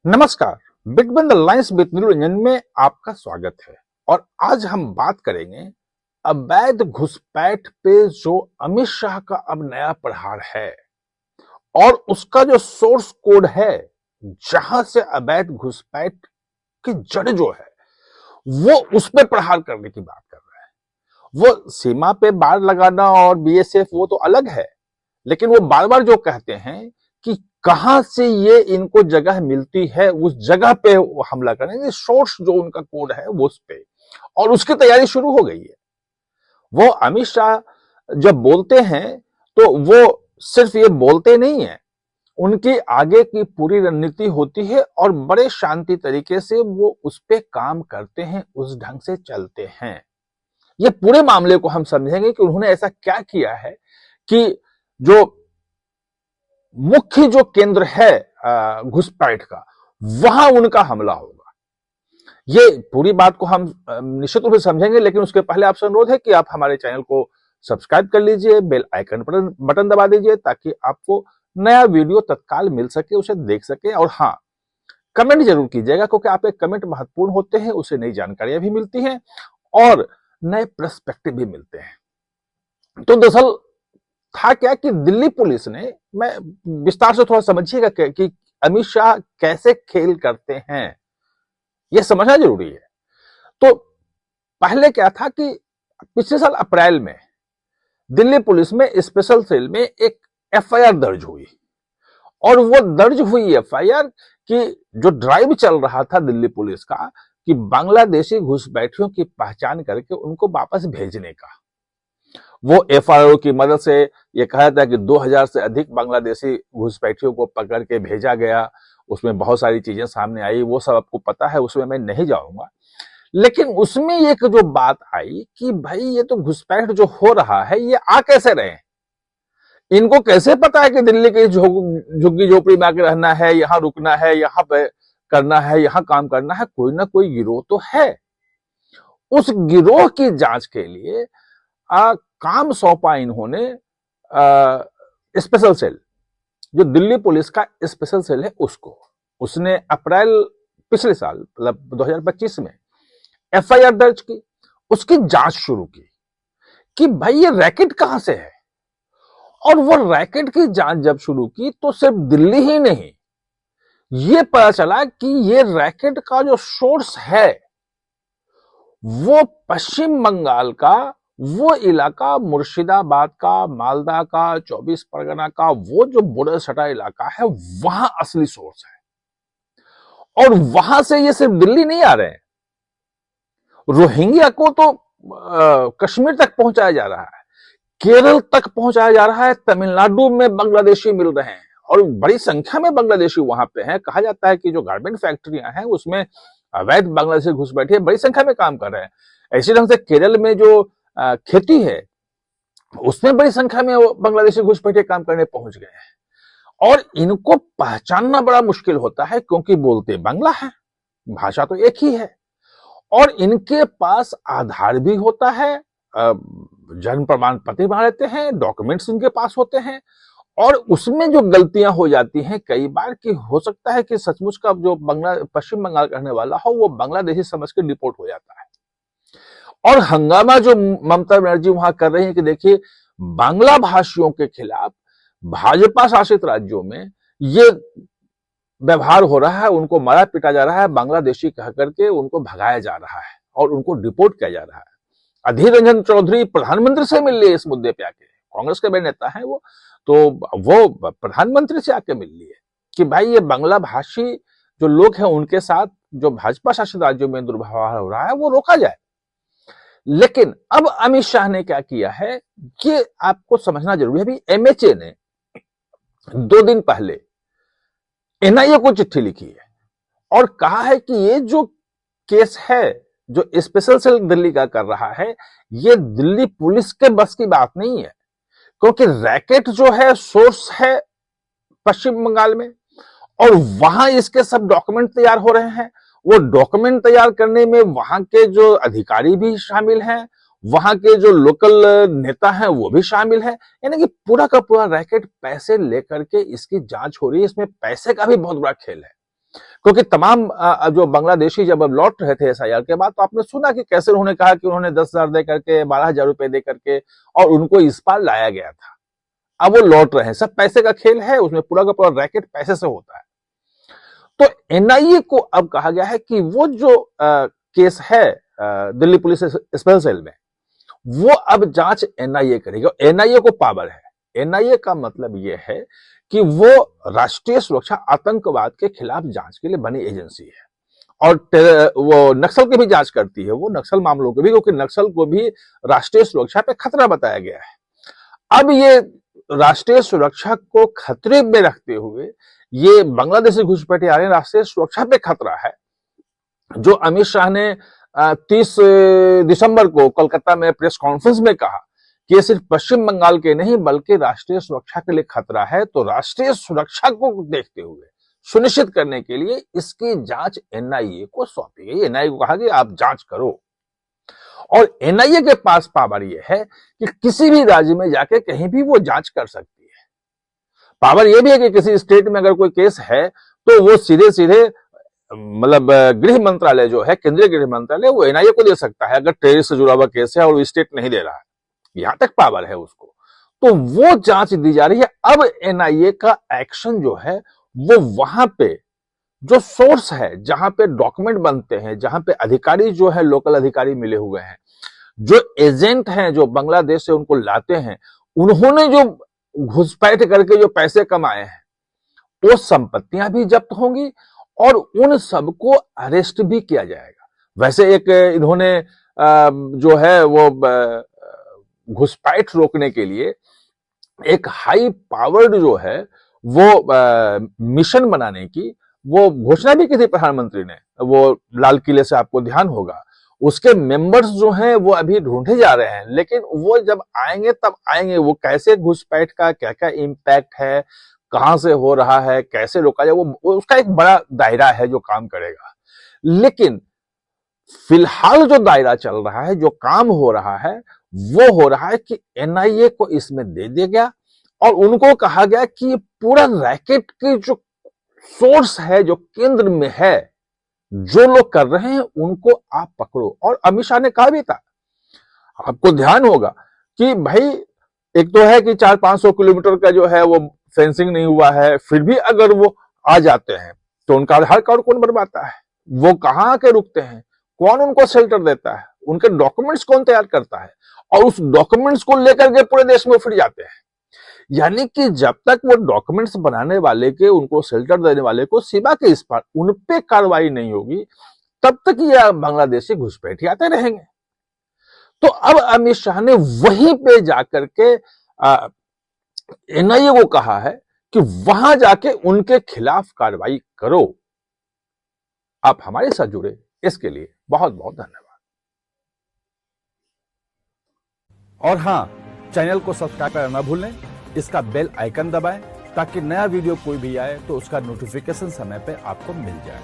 नमस्कार। Between the lines with Niranjan में आपका स्वागत है। और आज हम बात करेंगे अवैध घुसपैठ पे जो अमित शाह का अब नया प्रहार है और उसका जो सोर्स कोड है, जहां से अवैध घुसपैठ की जड़ जो है वो उस पे प्रहार करने की बात कर रहा है। वो सीमा पे बाड़ लगाना और बीएसएफ वो तो अलग है, लेकिन वो बार बार जो कहते हैं कि कहां से ये इनको जगह मिलती है, उस जगह पे वो हमला करेंगे। सोर्स जो उनका कोड है वो उस पे, और उसकी तैयारी शुरू हो गई है। वो अमित शाह जब बोलते हैं तो वो सिर्फ ये बोलते नहीं है, उनकी आगे की पूरी रणनीति होती है और बड़े शांति तरीके से वो उस पे काम करते हैं, उस ढंग से चलते हैं। ये पूरे मामले को हम समझेंगे कि उन्होंने ऐसा क्या किया है कि जो मुख्य जो केंद्र है घुसपैठ का, वहां उनका हमला होगा। ये पूरी बात को हम निश्चित रूप से समझेंगे, लेकिन उसके पहले आपसे अनुरोध है कि आप हमारे चैनल को सब्सक्राइब कर लीजिए, बेल आइकन बटन दबा दीजिए ताकि आपको नया वीडियो तत्काल मिल सके, उसे देख सके। और हाँ, कमेंट जरूर कीजिएगा, क्योंकि आपके कमेंट महत्वपूर्ण होते हैं, उससे नई जानकारियां भी मिलती हैं और नए पर्सपेक्टिव भी मिलते हैं। तो दरअसल था क्या कि दिल्ली पुलिस ने, मैं विस्तार से थोड़ा समझिएगा कि अमित शाह कैसे खेल करते हैं, यह समझना जरूरी है। तो पहले क्या था कि पिछले साल अप्रैल में दिल्ली पुलिस में स्पेशल सेल में एक एफआईआर दर्ज हुई, और वो दर्ज हुई एफआईआर कि जो ड्राइव चल रहा था दिल्ली पुलिस का कि बांग्लादेशी घुसपैठियों की पहचान करके उनको वापस भेजने का, वो एफआईआर की मदद से ये कहा था कि 2000 से अधिक बांग्लादेशी घुसपैठियों को पकड़ के भेजा गया। उसमें बहुत सारी चीजें सामने आई, वो सब आपको पता है, उसमें मैं नहीं जाऊंगा। लेकिन उसमें एक जो बात आई कि भाई ये तो घुसपैठ जो हो रहा है, ये आ कैसे रहे हैं, इनको कैसे पता है कि दिल्ली की झुग्गी झोपड़ी में आके रहना है, यहां रुकना है, यहां पे करना है, यहां काम करना है। कोई ना कोई गिरोह तो है। उस गिरोह की जांच के लिए काम सौंपा इन्होंने स्पेशल सेल, जो दिल्ली पुलिस का स्पेशल सेल है उसको। उसने अप्रैल पिछले साल मतलब 2025 में एफआईआर दर्ज की, उसकी जांच शुरू की कि भाई ये रैकेट कहां से है। और वो रैकेट की जांच जब शुरू की तो सिर्फ दिल्ली ही नहीं, ये पता चला कि ये रैकेट का जो सोर्स है वो पश्चिम बंगाल का वो इलाका, मुर्शिदाबाद का, मालदा का, 24 परगना का, वो जो बॉर्डर सटा इलाका है, वहां असली सोर्स है। और वहां से ये सिर्फ दिल्ली नहीं आ रहे हैं, रोहिंग्या को तो कश्मीर तक पहुंचाया जा रहा है, केरल तक पहुंचाया जा रहा है, तमिलनाडु में बांग्लादेशी मिल रहे हैं और बड़ी संख्या में बांग्लादेशी वहां पे हैं। कहा जाता है कि जो गारमेंट फैक्ट्रियां हैं उसमें अवैध बांग्लादेशी घुसपैठिए बड़ी संख्या में काम कर रहे हैं। इसी ढंग से केरल में जो खेती है उसमें बड़ी संख्या में बांग्लादेशी घुसपैठिए काम करने पहुंच गए हैं। और इनको पहचानना बड़ा मुश्किल होता है, क्योंकि बोलते बांग्ला है, भाषा तो एक ही है, और इनके पास आधार भी होता है, जन्म प्रमाण पत्र बना लेते हैं, डॉक्यूमेंट्स इनके पास होते हैं। और उसमें जो गलतियां हो जाती हैं कई बार कि हो सकता है कि सचमुच का जो पश्चिम बंगाल का रहने वाला हो वो बांग्लादेशी समझ के डिपोर्ट हो जाता है। और हंगामा जो ममता बनर्जी वहां कर रही है कि देखिए बांग्ला भाषियों के खिलाफ भाजपा शासित राज्यों में ये व्यवहार हो रहा है, उनको मारा पीटा जा रहा है, बांग्लादेशी कह करके उनको भगाया जा रहा है और उनको डिपोर्ट किया जा रहा है। अधीर रंजन चौधरी प्रधानमंत्री से मिल लिए इस मुद्दे पे आके, कांग्रेस के बड़े नेता हैं वो, तो वो प्रधानमंत्री से आके मिल लिए कि भाई ये बांग्ला भाषी जो लोग हैं उनके साथ जो भाजपा शासित राज्यों में दुर्व्यवहार हो रहा है वो रोका जाए। लेकिन अब अमित शाह ने क्या किया है कि आपको समझना जरूरी है। अभी एमएचए ने 2 दिन पहले एनआईए को चिट्ठी लिखी है और कहा है कि ये जो केस है जो स्पेशल सेल दिल्ली का कर रहा है, ये दिल्ली पुलिस के बस की बात नहीं है, क्योंकि रैकेट जो है सोर्स है पश्चिम बंगाल में और वहां इसके सब डॉक्यूमेंट तैयार हो रहे हैं। वो डॉक्यूमेंट तैयार करने में वहां के जो अधिकारी भी शामिल हैं, वहां के जो लोकल नेता हैं वो भी शामिल हैं। यानी कि पूरा का पूरा रैकेट पैसे लेकर के इसकी जांच हो रही है। इसमें पैसे का भी बहुत बड़ा खेल है। क्योंकि तमाम जो बांग्लादेशी जब अब लौट रहे थे एसआईआर के बाद, तो आपने सुना कि कैसे उन्होंने कहा कि उन्होंने 10,000 दे करके, 12,000 रुपए दे करके और उनको इस पार लाया गया था। अब वो लौट रहे हैं, सब पैसे का खेल है, उसमें पूरा का पूरा रैकेट पैसे से होता है। तो एनआईए को अब कहा गया है कि वो जो केस है दिल्ली पुलिस स्पेशल सेल में, वो अब जांच एनआईए करेगी। एनआईए को पावर है। एनआईए का मतलब यह है कि वो राष्ट्रीय सुरक्षा आतंकवाद के खिलाफ जांच के लिए बनी एजेंसी है और वो नक्सल की भी जांच करती है, वो नक्सल मामलों को भी, क्योंकि नक्सल को भी राष्ट्रीय सुरक्षा पे खतरा बताया गया है। अब ये राष्ट्रीय सुरक्षा को खतरे में रखते हुए ये बांग्लादेशी घुसपैठिए राष्ट्रीय सुरक्षा पे खतरा है। जो अमित शाह ने 30 दिसंबर को कोलकाता में प्रेस कॉन्फ्रेंस में कहा कि ये सिर्फ पश्चिम बंगाल के नहीं बल्कि राष्ट्रीय सुरक्षा के लिए खतरा है, तो राष्ट्रीय सुरक्षा को देखते हुए सुनिश्चित करने के लिए इसकी जांच एनआईए को सौंपी गई। एनआईए को कहा कि आप जांच करो और एनआईए के पास पावर यह है कि किसी भी राज्य में जाके कहीं भी वो जांच कर सकती है। पावर यह भी है कि किसी स्टेट में अगर कोई केस है तो वो सीधे सीधे मतलब गृह मंत्रालय जो है, केंद्रीय गृह मंत्रालय, वो एनआईए को दे सकता है अगर टेररिस्ट से जुड़ा हुआ केस है और वो स्टेट नहीं दे रहा है। यहां तक पावर है उसको, तो वो जांच दी जा रही है। अब एनआईए का एक्शन जो है वो वहां पे जो सोर्स है, जहां पे डॉक्यूमेंट बनते हैं, जहां पे अधिकारी जो है लोकल अधिकारी मिले हुए हैं, जो एजेंट हैं जो बांग्लादेश से उनको लाते हैं, उन्होंने जो घुसपैठ करके जो पैसे कमाए हैं वो संपत्तियां भी जब्त होंगी और उन सबको अरेस्ट भी किया जाएगा। वैसे एक इन्होंने जो है वो घुसपैठ रोकने के लिए एक हाई पावर्ड जो है वो मिशन बनाने की वो घोषणा भी की थी प्रधानमंत्री ने। वो लाल किले से आपको ध्यान होगा, उसके मेंबर्स जो हैं वो अभी ढूंढे जा रहे हैं, लेकिन वो जब आएंगे तब आएंगे। वो कैसे घुसपैठ का क्या क्या इंपैक्ट है, कहां से हो रहा है, कैसे रोका जाए, वो उसका एक बड़ा दायरा है जो काम करेगा। लेकिन फिलहाल जो दायरा चल रहा है, जो काम हो रहा है, वो हो रहा है कि एनआईए को इसमें दे दिया गया और उनको कहा गया कि पूरा रैकेट की जो सोर्स है, जो केंद्र में है, जो लोग कर रहे हैं उनको आप पकड़ो। और अमित शाह ने कहा भी था, आपको ध्यान होगा कि भाई एक तो है कि 400-500 किलोमीटर का जो है वो फेंसिंग नहीं हुआ है, फिर भी अगर वो आ जाते हैं तो उनका आधार कार्ड कौन बनवाता है, वो कहां आके रुकते हैं, कौन उनको शेल्टर देता है, उनके डॉक्यूमेंट्स कौन तैयार करता है, और उस डॉक्यूमेंट्स को लेकर के पूरे देश में फिर जाते हैं। यानी कि जब तक वो डॉक्यूमेंट्स बनाने वाले के, उनको शेल्टर देने वाले को सीमा के इस पार उन पे कार्रवाई नहीं होगी, तब तक ये बांग्लादेशी घुसपैठिए आते रहेंगे। तो अब अमित शाह ने वहीं पे जाकर के एनआईए को कहा है कि वहां जाके उनके खिलाफ कार्रवाई करो। आप हमारे साथ जुड़े, इसके लिए बहुत बहुत धन्यवाद। और हां, चैनल को सब्सक्राइब करना ना भूलें, इसका बेल आइकन दबाएं ताकि नया वीडियो कोई भी आए तो उसका नोटिफिकेशन समय पे आपको मिल जाए।